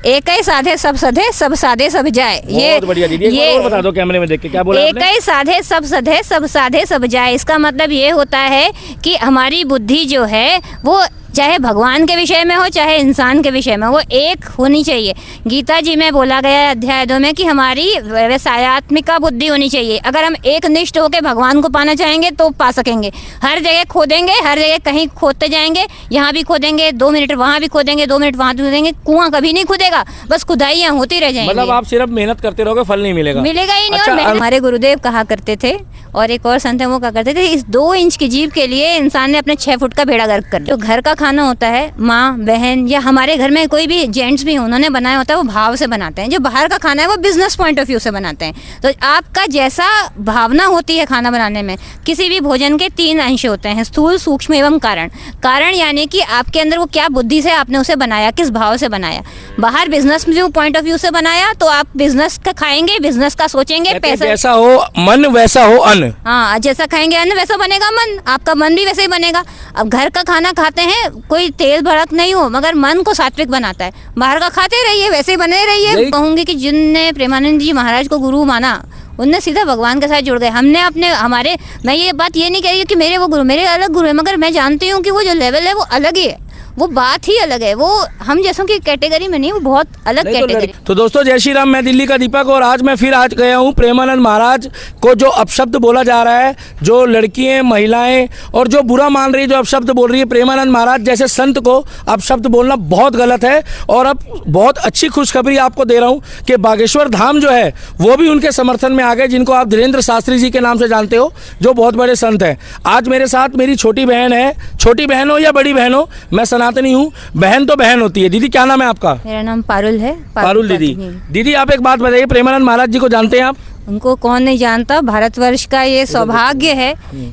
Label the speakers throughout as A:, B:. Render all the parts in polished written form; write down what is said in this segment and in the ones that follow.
A: एक ही साधे सब सधे, सब साधे सब जाए।
B: बहुत बढ़िया दीदी, एक बार और बता दो कैमरे में देख के, क्या बोला
A: एक ही साधे सब सधे, सब साधे सब जाए। इसका मतलब ये होता है कि हमारी बुद्धि जो है वो चाहे भगवान के विषय में हो चाहे इंसान के विषय में, वो एक होनी चाहिए। गीता जी में बोला गया है अध्याय 2 में कि हमारी व्यवसायत्मिका बुद्धि होनी चाहिए। अगर हम एक निष्ठ होकर भगवान को पाना चाहेंगे तो पा सकेंगे। हर जगह खोदेंगे, हर जगह कहीं खोदते जाएंगे, यहाँ भी खोदेंगे 2 मिनट, वहाँ भी खोदेंगे 2 मिनट, वहाँ भी खोदेंगे, कुआं कभी नहीं खुदेगा, बस खुदाइयाँ होती रह जाएंगी।
B: मतलब आप सिर्फ मेहनत करते रहोगे, फल नहीं मिलेगा?
A: मिलेगा ही नहीं।
B: अच्छा,
A: और हमारे गुरुदेव कहा करते थे और एक और संत है वो कहा करते थे, इस 2 इंच की जीभ के लिए इंसान ने अपने 6 फुट का बेड़ा गर्क कर लिया। जो घर का खाना होता है, माँ बहन या हमारे घर में कोई भी जेंट्स भी उन्होंने बनाया होता है, वो भाव से बनाते हैं। जो बाहर का खाना है वो बिजनेस पॉइंट ऑफ व्यू से बनाते हैं। तो आपका जैसा भावना होती है खाना बनाने में, किसी भी भोजन के 3 अंश होते हैं, स्थूल, सूक्ष्म एवं कारण। कारण यानी कि आपके अंदर वो क्या बुद्धि से आपने उसे बनाया, किस भाव से बनाया। बाहर business view point of view से बनाया तो आप बिजनेस का खाएंगे, बिजनेस का सोचेंगे, पैसा
B: जैसा हो मन वैसा हो अन्न।
A: हाँ, जैसा खाएंगे अन्न वैसा बनेगा मन, आपका मन भी वैसे ही बनेगा। अब घर का खाना खाते हैं, कोई तेल भड़क नहीं हो, मगर मन को सात्विक बनाता है। बाहर का खाते रहिए, वैसे ही बने रहिए। कहूंगी कि जिनने प्रेमानंद जी महाराज को गुरु माना, उनने सीधा भगवान के साथ जुड़ गए। हमने अपने हमारे, मैं ये बात ये नहीं कह रही कि मेरे वो गुरु, मेरे अलग गुरु है, मगर मैं जानती हूँ कि वो जो लेवल है वो अलग ही है, वो बात ही अलग है। वो हम जैसों की कैटेगरी में नहीं, वो बहुत अलग कैटेगरी।
B: तो दोस्तों, जय श्री राम। मैं दिल्ली का दीपक और आज मैं फिर आज गया हूँ प्रेमानंद महाराज को जो अपशब्द बोला जा रहा है, जो लड़कियां, महिलाएं और जो बुरा मान रही है, जो अपशब्द बोल रही है, प्रेमानंद महाराज जैसे संत को अपशब्द बोलना बहुत गलत है। और अब बहुत अच्छी खुशखबरी आपको दे रहा हूँ कि बागेश्वर धाम जो है वो भी उनके समर्थन में आ गए, जिनको आप धीरेन्द्र शास्त्री जी के नाम से जानते हो, जो बहुत बड़े संत हैं। आज मेरे साथ मेरी छोटी बहन है, छोटी बहन हो या बड़ी बहन हो, मैं सनातनी हूँ, बहन तो बहन होती है। दीदी क्या नाम है आपका?
A: मेरा नाम पारुल है।
B: पारुल दीदी। दीदी आप एक बात बताइए, प्रेमानंद महाराज जी को जानते हैं आप?
A: उनको कौन नहीं जानता। भारतवर्ष का ये सौभाग्य है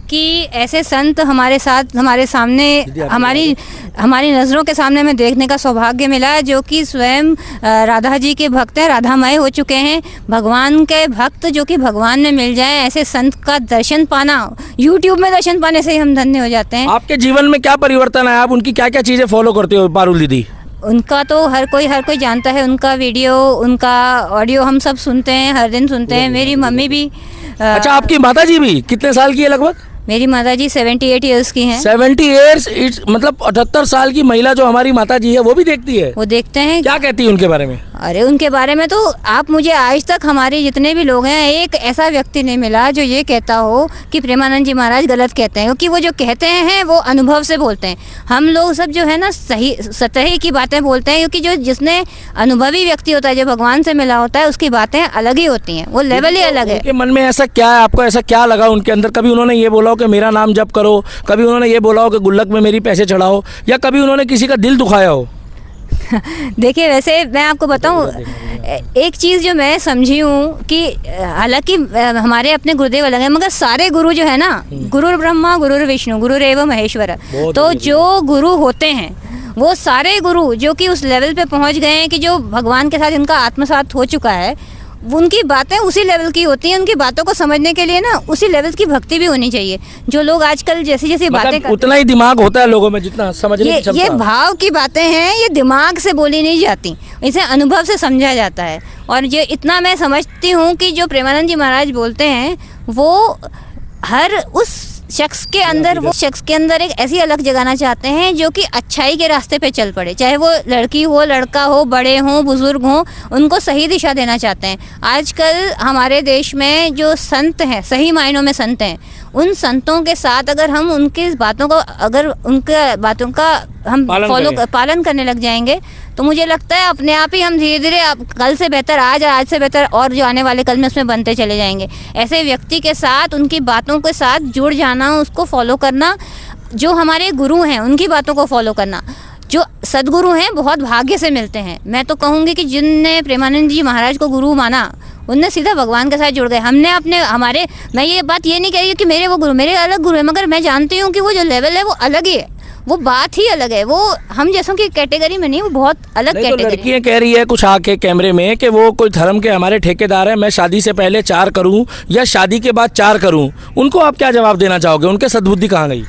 A: कि ऐसे संत हमारे साथ, हमारे सामने, हमारी नज़रों के सामने में देखने का सौभाग्य मिला, जो कि स्वयं राधा जी के भक्त हैं, राधामय हो चुके हैं, भगवान के भक्त जो कि भगवान में मिल जाए। ऐसे संत का दर्शन पाना, यूट्यूब में दर्शन पाने से ही हम धन्य हो जाते हैं।
B: आपके जीवन में क्या परिवर्तन है? आप उनकी क्या क्या चीज़ें फॉलो करते हो पारुल दीदी?
A: उनका तो हर कोई जानता है। उनका वीडियो, उनका ऑडियो हम सब सुनते हैं, हर दिन सुनते हैं। मेरी मम्मी भी।
B: अच्छा, आपकी माता जी भी कितने साल की है लगभग?
A: मेरी माता जी 78 ईयर्स की हैं।
B: 70 ईयर्स, मतलब 78 साल की महिला जो हमारी माता जी है वो भी देखती है?
A: वो देखते हैं।
B: क्या कहती है उनके बारे में?
A: अरे उनके बारे में तो आप, मुझे आज तक हमारे जितने भी लोग हैं, एक ऐसा व्यक्ति नहीं मिला जो ये कहता हो कि प्रेमानंद जी महाराज गलत कहते हैं, क्योंकि वो जो कहते हैं वो अनुभव से बोलते हैं। हम लोग सब जो है ना सही सतही की बातें बोलते हैं, क्योंकि जो जिसने अनुभवी व्यक्ति होता है, जो भगवान से मिला होता है, उसकी बातें अलग ही होती हैं, वो लेवल ही अलग है।
B: उनके मन में ऐसा क्या है, आपको ऐसा क्या लगा उनके अंदर? कभी उन्होंने ये बोला हो कि मेरा नाम जप करो, कभी उन्होंने ये बोला हो कि गुल्लक में मेरी पैसे चढ़ाओ, या कभी उन्होंने किसी का दिल दुखाया हो?
A: देखिए, वैसे मैं आपको बताऊं, एक चीज़ जो मैं समझी हूँ कि हालांकि हमारे अपने गुरुदेव अलग हैं, मगर सारे गुरु जो है ना, गुरु ब्रह्मा गुरु विष्णु गुरुरेव महेश्वर, तो जो गुरु होते हैं वो सारे गुरु जो कि उस लेवल पे पहुँच गए हैं कि जो भगवान के साथ इनका आत्मसात हो चुका है, उनकी बातें उसी लेवल की होती हैं। उनकी बातों को समझने के लिए ना उसी लेवल की भक्ति भी होनी चाहिए। जो लोग आजकल जैसी जैसी बातें करते हैं,
B: उतना ही दिमाग होता है लोगों में जितना समझने की क्षमता।
A: ये भाव की बातें हैं, ये दिमाग से बोली नहीं जाती, इसे अनुभव से समझा जाता है। और ये इतना मैं समझती हूँ कि जो प्रेमानंद जी महाराज बोलते हैं, वो हर उस शख्स के अंदर, वो शख्स के अंदर एक ऐसी अलग जगाना चाहते हैं जो कि अच्छाई के रास्ते पे चल पड़े। चाहे वो लड़की हो, लड़का हो, बड़े हों, बुजुर्ग हों, उनको सही दिशा देना चाहते हैं। आजकल हमारे देश में जो संत हैं, सही मायनों में संत हैं, उन संतों के साथ अगर हम उनकी बातों को, अगर उनके बातों का हम पालन करने लग जाएंगे, तो मुझे लगता है अपने आप ही हम धीरे धीरे कल से बेहतर आज से बेहतर और जो आने वाले कल में उसमें बनते चले जाएंगे। ऐसे व्यक्ति के साथ, उनकी बातों के साथ जुड़ जाना, उसको फॉलो करना, जो हमारे गुरु हैं उनकी बातों को फॉलो करना, जो सदगुरु हैं बहुत भाग्य से मिलते हैं। मैं तो कहूँगी कि जिनने प्रेमानंद जी महाराज को गुरु माना, उनने सीधा भगवान के साथ जुड़ गए। हमने अपने हमारे, मैं ये बात ये नहीं कह रही कि मेरे वो गुरु, मेरे अलग गुरु है, मगर मैं जानती हूँ कि वो जो लेवल है वो अलग ही है, वो बात ही अलग है। वो हम जैसों की कैटेगरी में नहीं, वो बहुत अलग कैटेगरी।
B: तो लड़कियां कह रही है कुछ आके कैमरे में कि वो कोई धर्म के हमारे ठेकेदार हैं, मैं शादी से पहले 4 करूं या शादी के बाद 4 करूं। उनको आप क्या जवाब देना चाहोगे? उनके सद्बुद्धि कहाँ गई?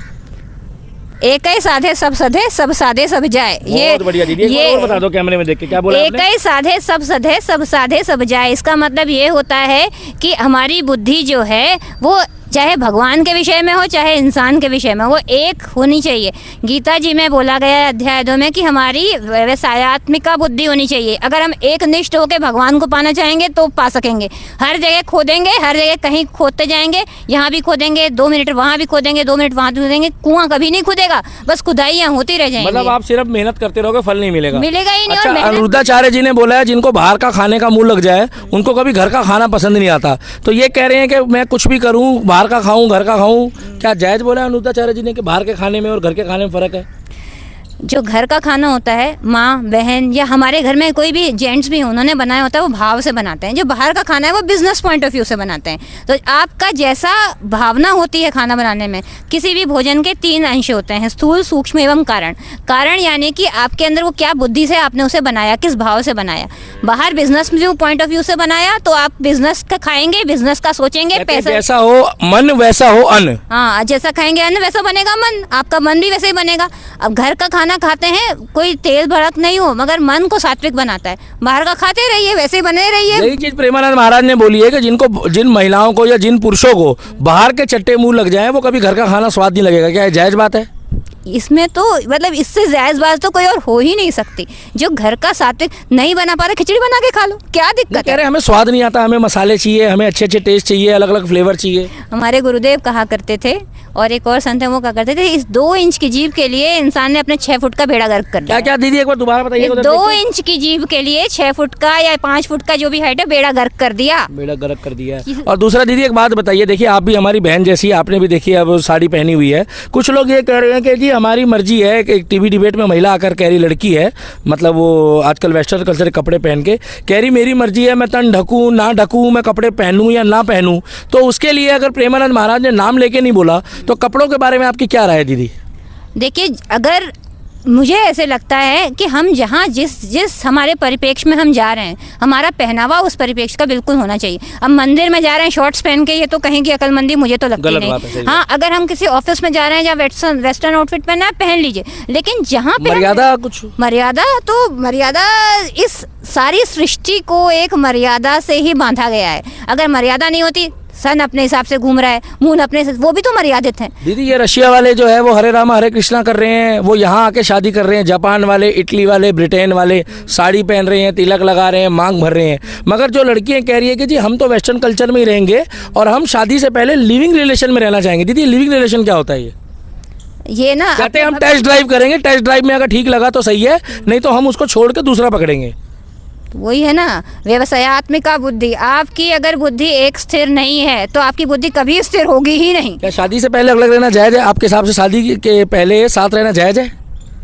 A: एक ही साधे सब सधे, सब साधे सब जाए।
B: बहुत बढ़िया दीदी, एक बार और बता दो कैमरे में देख के, क्या बोला
A: एक ही साधे सब सधे, सब साधे सब जाए। इसका मतलब ये होता है कि हमारी बुद्धि जो है वो चाहे भगवान के विषय में हो चाहे इंसान के विषय में, वो एक होनी चाहिए। गीता जी में बोला गया है अध्याय 2 में कि हमारी व्यवसायत्मिका बुद्धि होनी चाहिए। अगर हम एक निष्ठ होकर भगवान को पाना चाहेंगे तो पा सकेंगे। हर जगह खोदेंगे, हर जगह कहीं खोदते जाएंगे, यहाँ भी खोदेंगे 2 मिनट, वहाँ भी खोदेंगे 2 मिनट, वहाँ भी खोदेंगे, कुआं कभी नहीं खुदेगा, बस खुदाइयाँ होती रह जाएंगी।
B: मतलब आप सिर्फ मेहनत करते रहोगे, फल नहीं मिलेगा?
A: मिलेगा ही नहीं।
B: अच्छा,
A: और
B: अनिरुद्धाचार्य जी ने बोला है जिनको बाहर का खाने का मुंह लग जाए उनको कभी घर का खाना पसंद नहीं आता, तो ये कह रहे हैं कि मैं कुछ भी करूं, बाहर का खाऊं घर का खाऊं, क्या जायज बोला है अनिरुद्धाचार्य जी ने कि बाहर के खाने में और घर के खाने में फर्क है?
A: जो घर का खाना होता है, माँ बहन या हमारे घर में कोई भी जेंट्स भी उन्होंने बनाया होता है, वो भाव से बनाते हैं। जो बाहर का खाना है वो बिजनेस पॉइंट ऑफ व्यू से बनाते हैं। तो आपका जैसा भावना होती है खाना बनाने में, किसी भी भोजन के 3 अंश होते हैं, स्थूल, सूक्ष्म एवं कारण। कारण यानी कि आपके अंदर वो क्या बुद्धि से आपने उसे बनाया, किस भाव से बनाया। बाहर बिजनेस पॉइंट ऑफ व्यू से बनाया तो आप बिजनेस का खाएंगे, बिजनेस का सोचेंगे, पैसा
B: जैसा हो मन वैसा हो अन्न।
A: हाँ, जैसा खाएंगे अन्न वैसा बनेगा मन, आपका मन भी वैसे ही बनेगा। अब घर का खाना खाते हैं, कोई तेल भड़क नहीं हो मगर मन को सात्विक बनाता है। बाहर का खाते रहिए, वैसे ही बने रहिए।
B: यही चीज प्रेमानंद महाराज ने बोली है कि जिन महिलाओं को या जिन पुरुषों को बाहर के चट्टे मुंह लग जाए वो कभी घर का खाना स्वाद नहीं लगेगा। क्या जायज बात है?
A: इसमें तो मतलब इससे जायज बात तो कोई और हो ही नहीं सकती। जो घर का सात्विक नहीं बना पा रहे, खिचड़ी बना के खा लो, क्या दिक्कत
B: कह
A: है?
B: रहे हमें स्वाद नहीं आता, हमें मसाले चाहिए, हमें अच्छे अच्छे टेस्ट चाहिए, अलग अलग फ्लेवर चाहिए।
A: हमारे गुरुदेव कहा करते थे और एक और संत है वो कहा करते थे, इस 2 इंच की जीभ के लिए इंसान ने अपने 6 फुट का बेड़ा गर्क कर दिया।
B: क्या क्या दीदी एक बार दोबारा बताइए।
A: 2 इंच की जीभ के लिए 6 फुट का या 5 फुट का जो भी हाइट है, बेड़ा गर्क कर दिया।
B: बेड़ा गर्क कर दिया है। और दूसरा दीदी एक बात बताइए, देखिए आप भी हमारी बहन जैसी, आपने भी देखिए अब साड़ी पहनी हुई है। कुछ लोग ये कह रहे हैं कि जी हमारी मर्जी है। एक टीवी डिबेट में महिला आकर कह रही, लड़की है मतलब वो आजकल वेस्टर्न कल्चर के कपड़े पहन के कह रही मेरी मर्जी है, मैं तन ढकूं ना ढकूं, मैं कपड़े पहनूं या ना पहनूं। तो उसके लिए अगर प्रेमानंद महाराज ने नाम लेके नहीं बोला तो कपड़ों के बारे में आपकी क्या राय है दीदी?
A: देखिए, अगर मुझे ऐसे लगता है कि हम जहाँ जिस हमारे परिप्रेक्ष्य में हम जा रहे हैं, हमारा पहनावा उस परिप्रेक्ष्य का बिल्कुल होना चाहिए। अब मंदिर में जा रहे हैं शॉर्ट्स पहन के, ये तो कहीं की अकलमंदी मुझे तो लगती नहीं। हाँ, अगर हम किसी ऑफिस में जा रहे हैं जहाँ वेस्टर्न आउटफिट पहना है, पहन लीजिए, लेकिन जहाँ पे
B: मर्यादा कुछ
A: मर्यादा इस सारी सृष्टि को एक मर्यादा से ही बांधा गया है। अगर मर्यादा नहीं होती, सन अपने हिसाब से घूम रहा है, मून अपने, वो भी तो मर्यादित हैं।
B: दीदी ये रशिया वाले जो है वो हरे रामा हरे कृष्णा कर रहे हैं, वो यहाँ आके शादी कर रहे हैं। जापान वाले, इटली वाले, ब्रिटेन वाले साड़ी पहन रहे हैं, तिलक लगा रहे हैं, मांग भर रहे हैं। मगर जो लड़कियां कह रही है कि जी हम तो वेस्टर्न कल्चर में ही रहेंगे और हम शादी से पहले लिविंग रिलेशन में रहना चाहेंगे। दीदी लिविंग रिलेशन क्या होता है?
A: ये ना
B: कहते हैं हम टेस्ट ड्राइव करेंगे, टेस्ट ड्राइव में अगर ठीक लगा तो सही है, नहीं तो हम उसको छोड़ के दूसरा पकड़ेंगे।
A: वही है ना, व्यवसायत्मिका बुद्धि। आपकी अगर बुद्धि एक स्थिर नहीं है तो आपकी बुद्धि कभी स्थिर होगी ही नहीं।
B: क्या शादी से पहले अलग रहना जायज है? आपके हिसाब से शादी के पहले साथ रहना जायज है?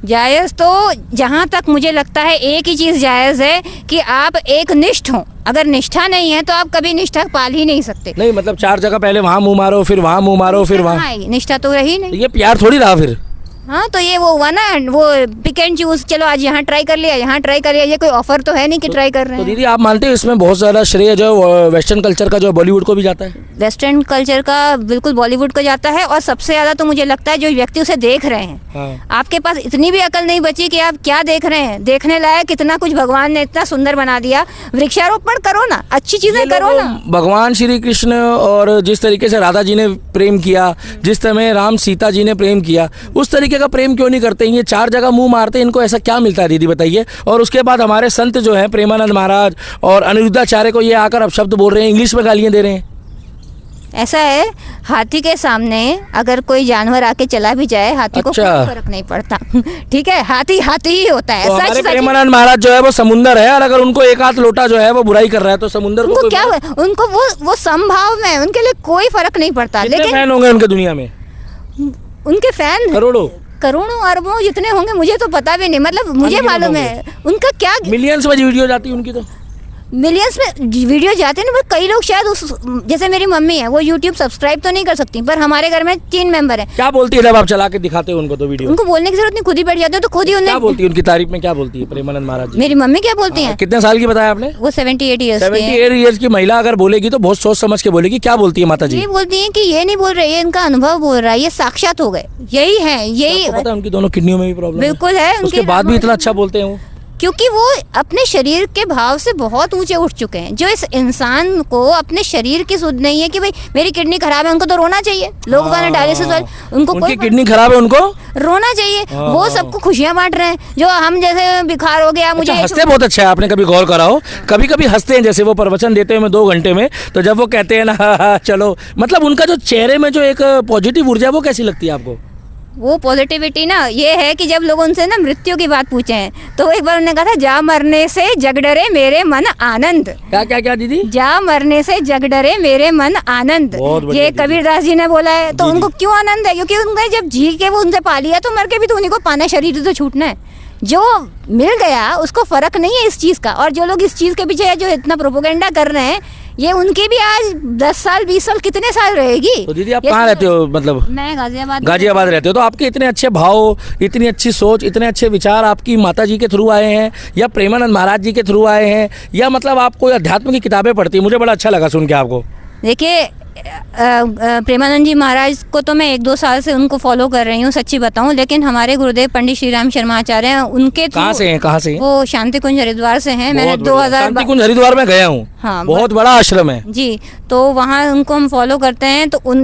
A: जायज़ तो जहाँ तक मुझे लगता है एक ही चीज़ जायज़ है कि आप एक निष्ठ हो। अगर निष्ठा नहीं है तो आप कभी निष्ठा पाल ही नहीं सकते।
B: नहीं मतलब 4 जगह पहले वहाँ मुँह मारो, फिर वहाँ मुँह मारो, फिर वहाँ,
A: निष्ठा तो रही नहीं।
B: ये प्यार थोड़ी रहा फिर।
A: हाँ, तो ये वो हुआ ना, वो पिक एंड चूज, चलो आज यहाँ ट्राई कर लिया, यहाँ ट्राई कर लिया, ये कोई ऑफर तो है नहीं कि ट्राई कर रहे हैं।
B: तो दीदी आप मानते हैं इसमें बहुत ज़्यादा श्रेय जो वेस्टर्न कल्चर का जो बॉलीवुड को भी जाता है?
A: वेस्टर्न कल्चर का बिल्कुल बॉलीवुड को जाता है, और सबसे ज़्यादा तो मुझे लगता है जो व्यक्ति उसे देख रहे हैं।
B: हाँ।
A: आपके पास इतनी भी अकल नहीं बची कि आप क्या देख रहे हैं। देखने लायक कितना कुछ भगवान ने इतना सुंदर बना दिया। वृक्षारोपण करो ना, अच्छी चीज़ें करो ना।
B: भगवान श्री कृष्ण और जिस तरीके से राधा जी ने प्रेम किया, जिस तरह राम सीता जी ने प्रेम किया, उस तरीके का प्रेम क्यों नहीं करते? ये 4 जगह मुंह मारते हैं, इनको ऐसा क्या मिलता है दीदी बताइए? और उसके बाद हमारे संत जो हैं प्रेमानंद महाराज और अनिरुद्धाचार्य को ये आकर अब शब्द बोल रहे हैं, इंग्लिश में गालियां दे रहे हैं।
A: ऐसा है, हाथी के सामने अगर कोई जानवर आके चला भी जाए, हाथी को कोई फर्क नहीं पड़ता। ठीक है, हाथी हाथी ही होता है।
B: तो हमारे प्रेमानंद महाराज जो है वो समुंदर है, और अगर उनको एक हाथ लोटा जो है वो बुराई कर रहा है तो समुंदर को
A: क्या है? उनको वो समभाव में, उनके लिए कोई फर्क नहीं पड़ता।
B: लेकिन फैन होंगे उनके दुनिया में,
A: उनके फैन करोड़ों अरबों जितने होंगे मुझे तो पता भी नहीं। मतलब मुझे मालूम है उनका क्या
B: मिलियंस में वीडियो जाती है उनकी। तो
A: मिलियंस में वीडियो जाते हैं ना, पर कई लोग शायद उस, जैसे मेरी मम्मी है, वो यूट्यूब सब्सक्राइब तो नहीं कर सकती, पर हमारे घर में 3 मेंबर हैं।
B: क्या बोलती है जब आप चला के दिखाते हो उनको तो वीडियो?
A: उनको बोलने की जरूरत नहीं, खुद ही बैठ जाते हो, तो खुद ही
B: क्या
A: उन्हें।
B: बोलती है उनकी तारीफ में? क्या बोलती है प्रेमानंद महाराज जी?
A: मेरी मम्मी क्या बोलती हैं?
B: कितने साल की बताया आपने?
A: वो 78 ईयर्स की
B: 78 ईयर्स की महिला अगर बोलेगी तो बहुत सोच समझ के बोलेगी। क्या बोलती है माता जी?
A: ये बोलती हैं कि ये नहीं बोल रहे, ये इनका अनुभव बोल रहा है, ये साक्षात हो गए, यही है, यही
B: आपको पता है उनकी दोनों किडनियों में भी प्रॉब्लम
A: बिल्कुल है।
B: उसके बाद भी इतना अच्छा बोलते हैं वो।
A: क्योंकि वो अपने शरीर के भाव से बहुत ऊंचे उठ चुके हैं। जो इस इंसान को अपने शरीर की सुध नहीं है कि भाई मेरी किडनी खराब है, उनको तो रोना चाहिए। लोग वाले डायलिसिस वाले, उनको
B: उनकी
A: कोई
B: किडनी खराब है, उनको
A: रोना चाहिए। वो सबको खुशियां बांट रहे हैं। जो हम जैसे बुखार हो गया मुझे,
B: अच्छा, हंसते बहुत अच्छा है। आपने कभी गौर करा हो, कभी कभी हंसते हैं, जैसे वो प्रवचन देते हैं 2 घंटे में, तो जब वो कहते हैं ना चलो, मतलब उनका जो चेहरे में जो एक पॉजिटिव ऊर्जा, वो कैसी लगती है आपको?
A: वो पॉजिटिविटी ना ये है कि जब लोग उनसे ना मृत्यु की बात पूछे हैं, तो एक बार उन्होंने कहा था, जा मरने से जग डरे मेरे मन आनंद।
B: क्या क्या क्या दीदी?
A: जा मरने से जग डरे मेरे मन आनंद।
B: बहुत बढ़िया
A: ये
B: दीदी।
A: कबीरदास जी ने बोला है। तो उनको क्यों आनंद है? क्योंकि उनने जब जी के वो उनसे पा लिया, तो मर के भी तो उन्हीं को पाना, शरीर तो छूटना है। जो मिल गया उसको फर्क नहीं है इस चीज का। और जो लोग इस चीज के पीछे जो इतना प्रोपोगेंडा कर रहे हैं, ये उनकी भी आज 10 साल 20 साल कितने साल रहेगी।
B: तो दीदी आप कहाँ रहते हो? मतलब
A: मैं गाजियाबाद।
B: गाजियाबाद रहते हो। तो आपके इतने अच्छे भाव, इतनी अच्छी सोच, इतने अच्छे विचार आपकी माता जी के थ्रू आए हैं, या प्रेमानंद महाराज जी के थ्रू आए हैं, या मतलब आप कोई अध्यात्म की किताबें पढ़ती है? मुझे बड़ा अच्छा लगा सुन के आपको।
A: देखिए, प्रेमानंद जी महाराज को तो मैं 1-2 साल से उनको फॉलो कर रही हूँ, सच्ची बताऊँ। लेकिन हमारे गुरुदेव पंडित श्री राम शर्मा आचार्य हैं, उनके
B: कहाँ से हैं? कहाँ से हैं?
A: वो शांति कुंज हरिद्वार से हैं। मैंने
B: बहुत बढ़िया।
A: 2000
B: शांति कुंज हरिद्वार में गया हूँ।
A: हाँ,
B: बहुत बड़ा आश्रम है
A: जी। तो वहाँ उनको हम फॉलो करते हैं। तो उन